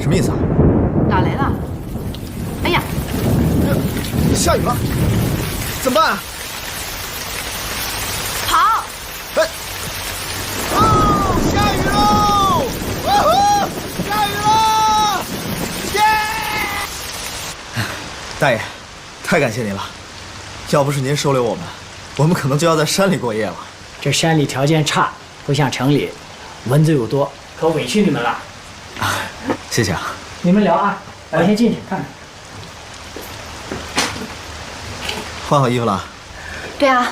什么意思啊？打雷了！哎呀，下雨了，怎么办啊？跑！哎！哦，下雨喽！哇呼！下雨了！耶！大爷，太感谢您了，要不是您收留我们可能就要在山里过夜了。这山里条件差，不像城里，蚊子又多，可委屈你们了。啊，谢谢啊。你们聊啊，我先进去看看。换好衣服了？对啊，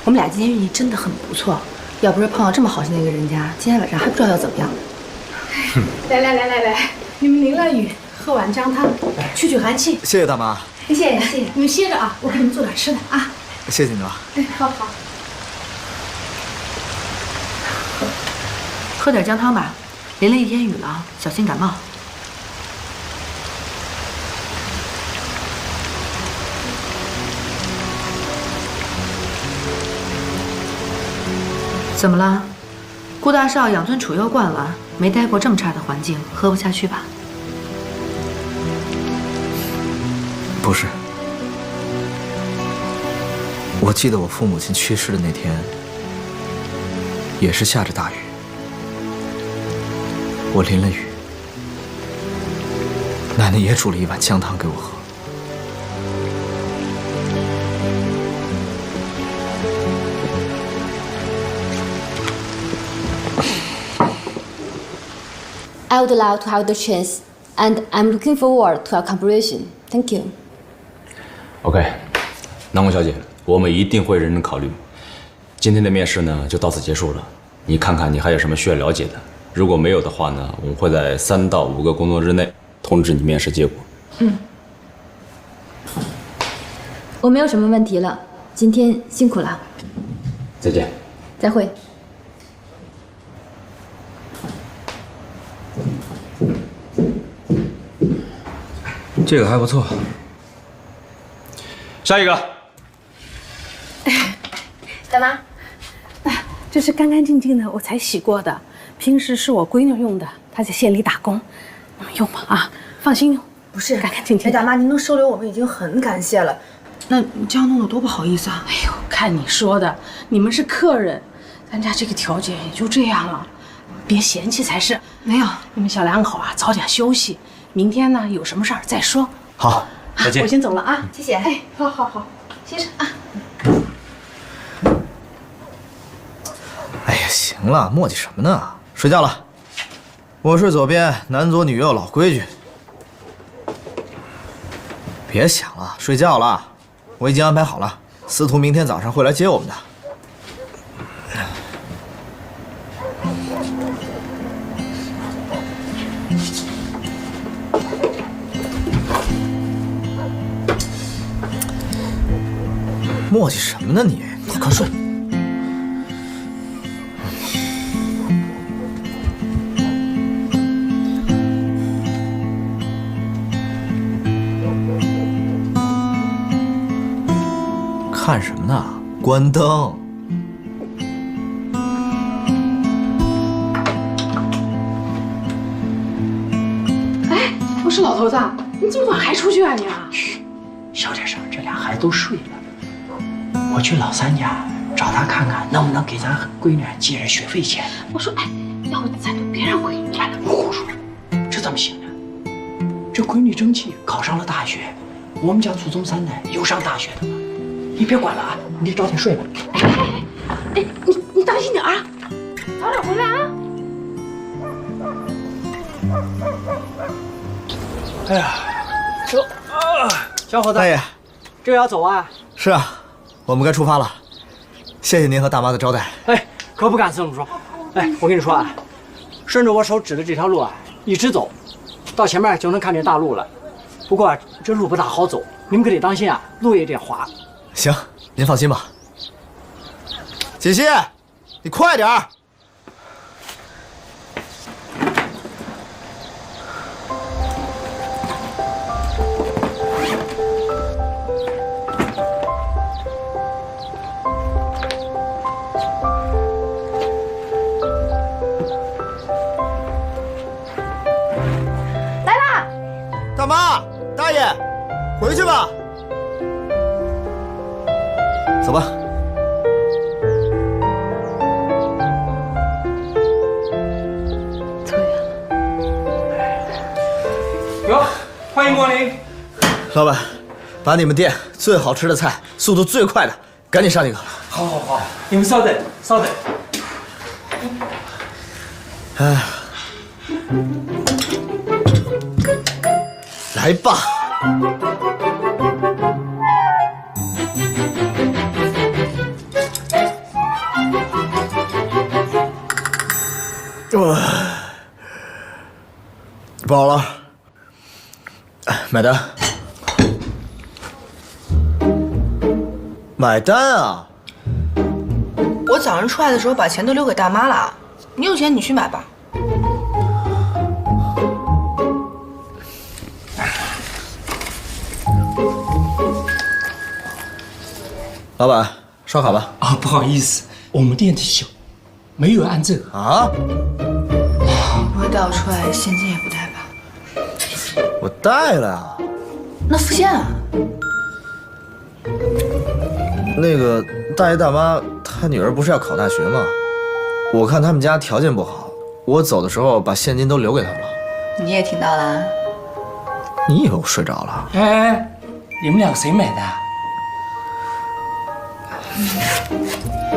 我们俩今天运气真的很不错，要不是碰到这么好心的一个人家，今天晚上还不知道要怎么样。来，你们淋了雨，喝碗姜汤，去寒气。谢谢大妈。谢谢，你们歇着啊，我给你们做点吃的啊。谢谢你了。哎，好。喝点姜汤吧，淋了一天雨了，小心感冒。怎么了？顾大少养尊处优惯了，没待过这么差的环境，喝不下去吧？不是，我记得我父母亲去世的那天，也是下着大雨，我淋了雨，奶奶也煮了一碗姜汤给我喝。I would love to have the chance, and I'm looking forward to our cooperation. Thank you. OK， 南宫小姐，我们一定会认真考虑。今天的面试呢，就到此结束了。你看看你还有什么需要了解的？如果没有的话呢，我们会在3到5个工作日内通知你面试结果。我没有什么问题了，今天辛苦了。再见。再会。这个还不错。下一个。大妈，这是干干净净的，我才洗过的。平时是我闺女用的，她在县里打工，用吧啊，放心用。不是，干干净净。大妈，您能收留我们已经很感谢了。那你这样弄得多不好意思啊！哎呦，看你说的，你们是客人，咱家这个条件也就这样了，别嫌弃才是。没有，你们小两口啊，早点休息，明天呢有什么事儿再说。好，再见。我先走了啊，谢谢。哎，好，歇着啊。哎呀，行了，磨叽什么呢？睡觉了。我睡左边，男左女右，老规矩。别想了，睡觉了。我已经安排好了，司徒明天早上会来接我们的。磨叽什么呢你？快睡。看什么呢？关灯。哎，我说老头子，你今晚还出去啊你啊？嘘，小点声，这俩孩子都睡了。我去老三家找他看看，能不能给咱闺女借点学费钱。我说，哎，要不咱就别让闺女来了。胡说，这怎么行呢？这闺女争气，考上了大学，我们家祖宗3代有上大学的吗？你别管了啊，你早点睡吧。哎，你当心点啊，早点回来啊。哎呀，小伙子，大爷，这要走啊？是啊，我们该出发了。谢谢您和大妈的招待。哎，可不敢这么说。哎，我跟你说啊，顺着我手指的这条路啊，一直走，到前面就能看见大路了。不过这路不大好走，你们可得当心啊，路也有点滑。行，您放心吧。锦溪，你快点儿。妈、大爷，回去吧。走吧。走远了。哟，欢迎光临。老板，把你们店最好吃的菜，速度最快的，赶紧上几个。好，你们稍等。哎，来吧。饱了，买单。买单啊！我早上出来的时候把钱都留给大妈了，你有钱你去买吧。老板，刷卡吧。啊，不好意思，我们店的小，没有按这个。啊？你不会带我出来现金也不带吧？我带了呀。那付现啊？那个大爷大妈，他女儿不是要考大学吗？我看他们家条件不好，我走的时候把现金都留给他们了。你也听到了？你以为我睡着了？哎，你们两个谁买的？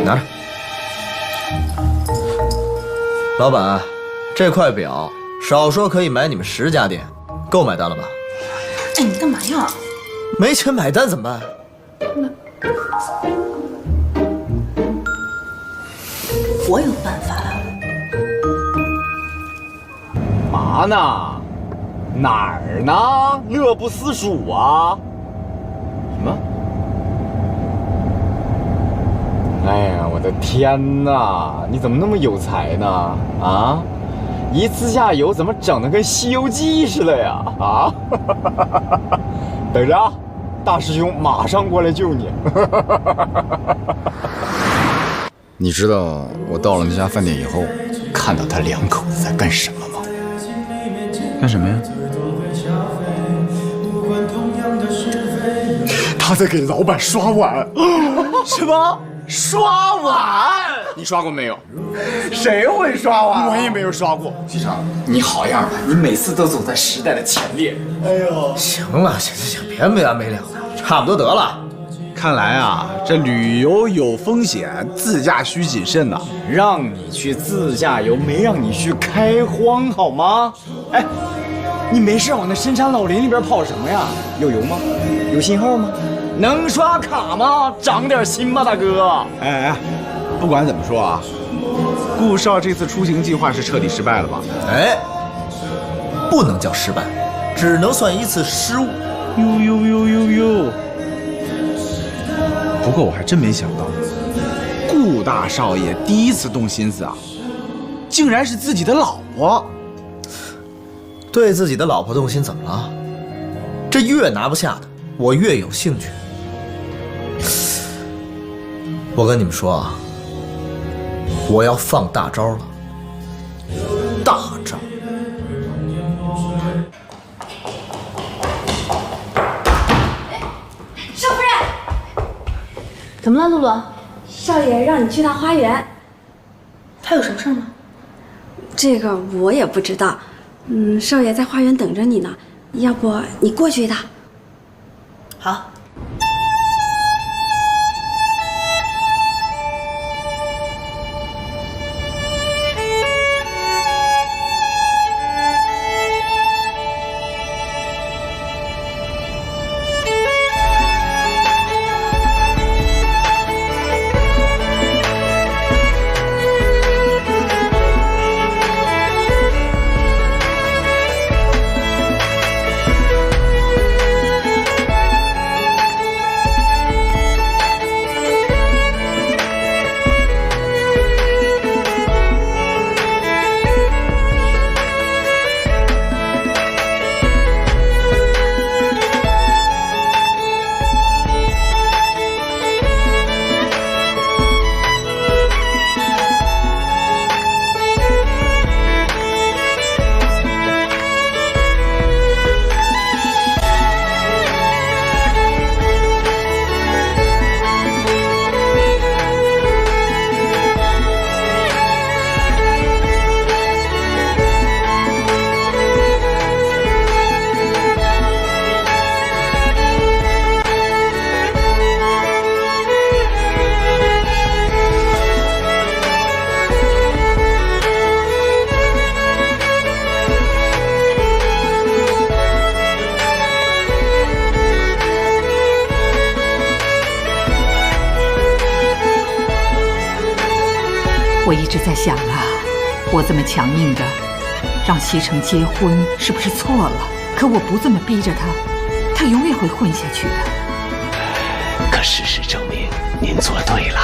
拿着。老板，这块表少说可以买你们10家店，够买单了吧？哎，你干嘛呀？没钱买单怎么办？我有办法了。嘛呢？哪儿呢？乐不思蜀啊！什么？哎呀，我的天哪！你怎么那么有才呢？啊，一自驾游怎么整得跟《西游记》似的呀？啊！等着啊，大师兄马上过来救你。你知道我到了那家饭店以后，看到他两口子在干什么吗？干什么呀？他在给老板刷碗。什么？刷碗？你刷过没有？谁会刷碗？我也没有刷过。机长，你好样的！你每次都走在时代的前列。哎呦，行了，行，别没完没了的，差不多得了。看来啊，这旅游有风险，自驾需谨慎呐。让你去自驾游，没让你去开荒好吗？哎，你没事往那深山老林里边跑什么呀？有油吗？有信号吗？能刷卡吗？长点心吧，大哥。哎，不管怎么说啊，顾少这次出行计划是彻底失败了吧？哎，不能叫失败，只能算一次失误。呦！不过我还真没想到，顾大少爷第一次动心思啊，竟然是自己的老婆。对自己的老婆动心怎么了？这越拿不下的，我越有兴趣。我跟你们说啊，我要放大招了，大招！少夫人，怎么了，露露？少爷让你去趟花园。他有什么事吗？这个我也不知道。少爷在花园等着你呢，要不你过去一趟？好。我一直在想啊，我这么强硬的让西城结婚是不是错了？可我不这么逼着他，他永远会混下去的。可事实证明，您做对了。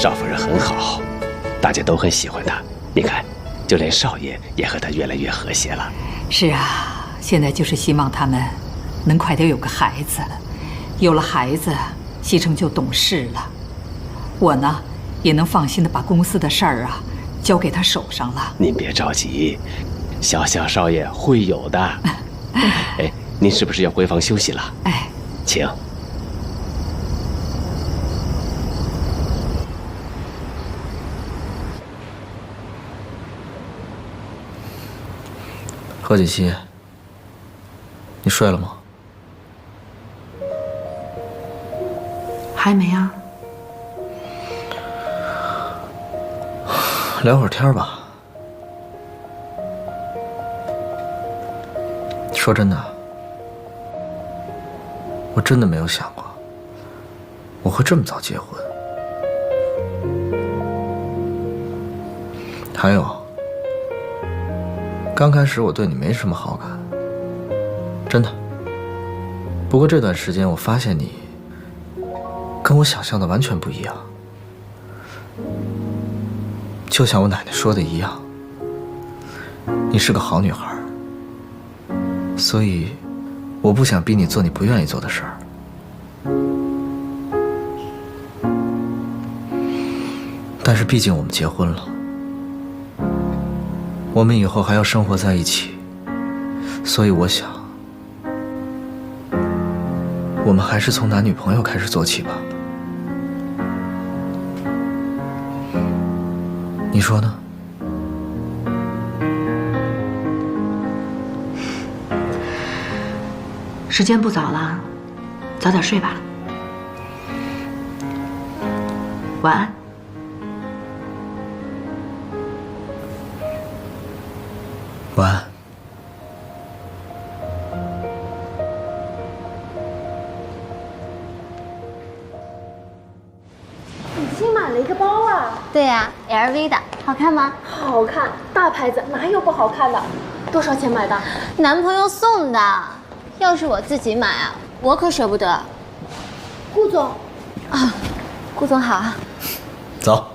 少夫人很好，大家都很喜欢她。你看，就连少爷也和她越来越和谐了。是啊，现在就是希望他们能快点有个孩子，有了孩子，西城就懂事了。我呢，也能放心的把公司的事儿啊交给他手上了。您别着急，小少爷会有的。哎，您是不是要回房休息了？哎，请。何锦熙，你睡了吗？还没啊。聊会儿天吧。说真的，我真的没有想过我会这么早结婚。还有，刚开始我对你没什么好感，真的。不过这段时间我发现你跟我想象的完全不一样。就像我奶奶说的一样，你是个好女孩，所以我不想逼你做你不愿意做的事儿。但是毕竟我们结婚了，我们以后还要生活在一起，所以我想，我们还是从男女朋友开始做起吧。你说呢？时间不早了，早点睡吧。晚安。晚安。你新买了一个包啊？对呀，LV 的，好看吗？好看，大牌子哪有不好看的？多少钱买的？男朋友送的。要是我自己买啊，我可舍不得。顾总，啊，顾总好。走。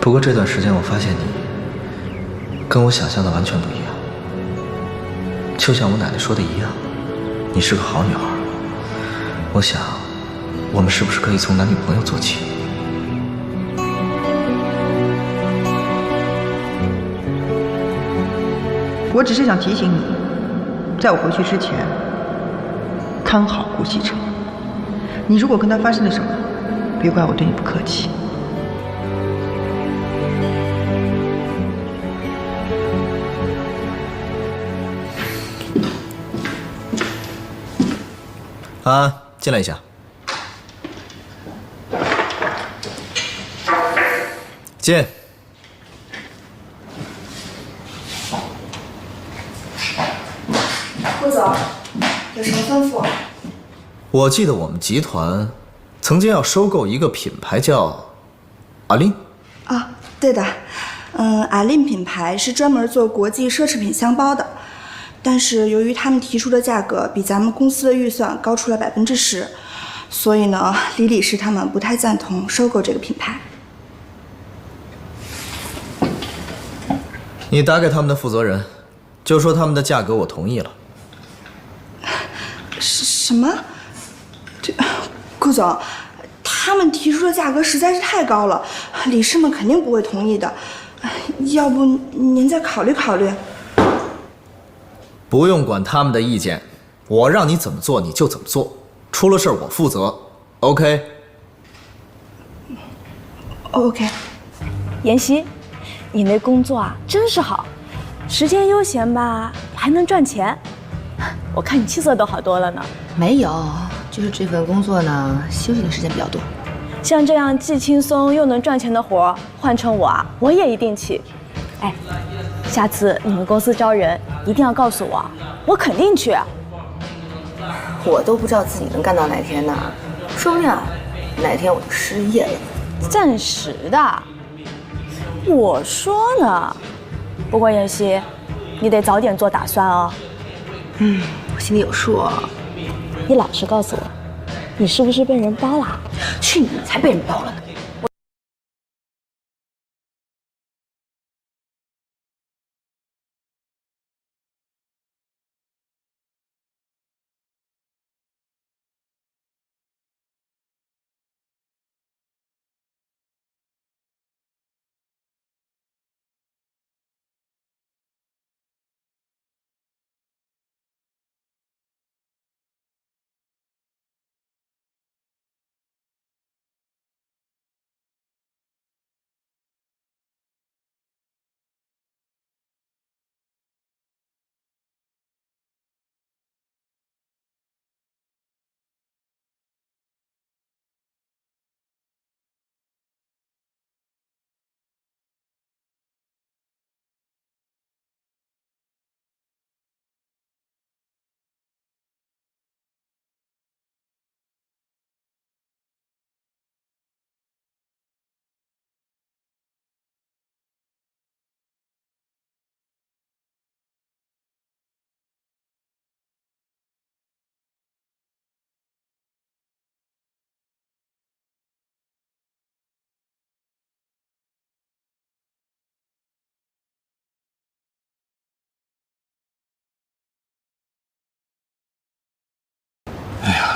不过这段时间我发现你跟我想象的完全不一样，就像我奶奶说的一样，你是个好女孩。我想，我们是不是可以从男女朋友做起？我只是想提醒你，在我回去之前，看好顾西城。你如果跟他发生了什么，别怪我对你不客气。安，进来一下。进。顾总，有什么吩咐？我记得我们集团曾经要收购一个品牌，叫阿琳。啊，对的，阿琳品牌是专门做国际奢侈品箱包的，但是由于他们提出的价格比咱们公司的预算高出了10%，所以呢，李理事他们不太赞同收购这个品牌。你打给他们的负责人，就说他们的价格我同意了。什么？这，顾总，他们提出的价格实在是太高了，理事们肯定不会同意的。要不您再考虑考虑？不用管他们的意见，我让你怎么做你就怎么做，出了事我负责。OK？ OK。妍希，你那工作啊真是好，时间悠闲吧，还能赚钱。我看你气色都好多了呢。没有，就是这份工作呢，休息的时间比较多。像这样既轻松又能赚钱的活，换成我啊，我也一定去。哎，下次你们公司招人一定要告诉我，我肯定去。我都不知道自己能干到哪天呢，说不定啊，哪天我就失业了。暂时的，我说呢。不过妍希，你得早点做打算哦。我心里有数啊。你老实告诉我，你是不是被人包了？去你才被人包了呢！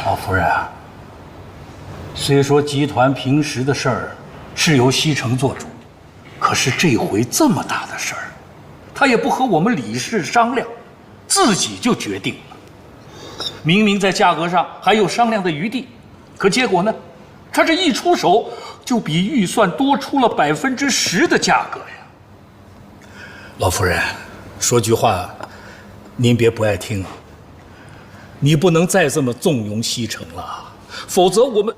老夫人啊，虽说集团平时的事儿是由西城做主，可是这回这么大的事儿，他也不和我们理事商量，自己就决定了。明明在价格上还有商量的余地，可结果呢，他这一出手就比预算多出了10%的价格呀。老夫人，说句话，您别不爱听啊。你不能再这么纵容西城了，否则我们……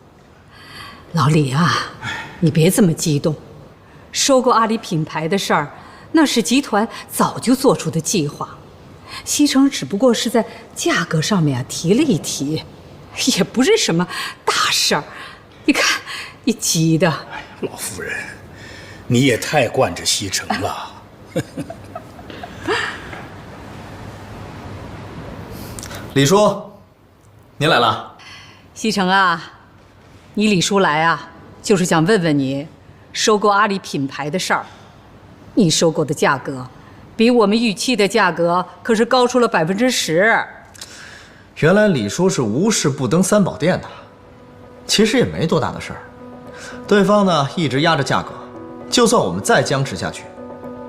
老李啊，你别这么激动。收购阿里品牌的事儿，那是集团早就做出的计划。西城只不过是在价格上面提了一提，也不是什么大事儿。你看，你急的。老夫人，你也太惯着西城了。李叔，您来了。西城啊，你李叔来啊，就是想问问你，收购阿里品牌的事儿。你收购的价格，比我们预期的价格可是高出了10%。原来李叔是无事不登三宝殿的，其实也没多大的事儿。对方呢一直压着价格，就算我们再僵持下去，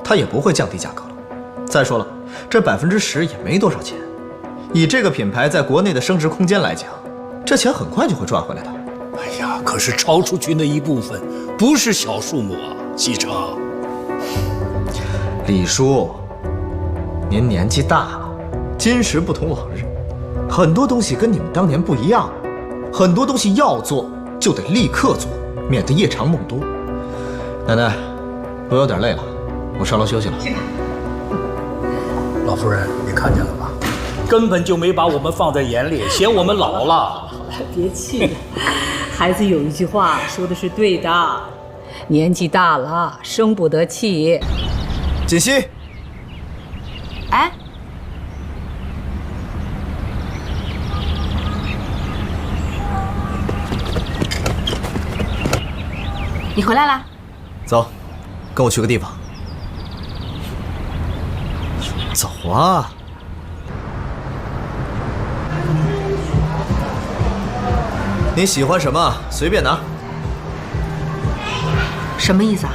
他也不会降低价格了。再说了，这10%也没多少钱。以这个品牌在国内的升值空间来讲，这钱很快就会赚回来的。哎呀，可是超出去那一部分不是小数目啊，西城。李叔，您年纪大了，今时不同往日，很多东西跟你们当年不一样，很多东西要做就得立刻做，免得夜长梦多。奶奶，我有点累了，我上楼休息了。老夫人，你看见了吧？根本就没把我们放在眼里，嫌我们老了。别气，孩子有一句话说的是对的，年纪大了生不得气。锦溪，哎，你回来啦？走，跟我去个地方。走啊！你喜欢什么随便拿。什么意思啊？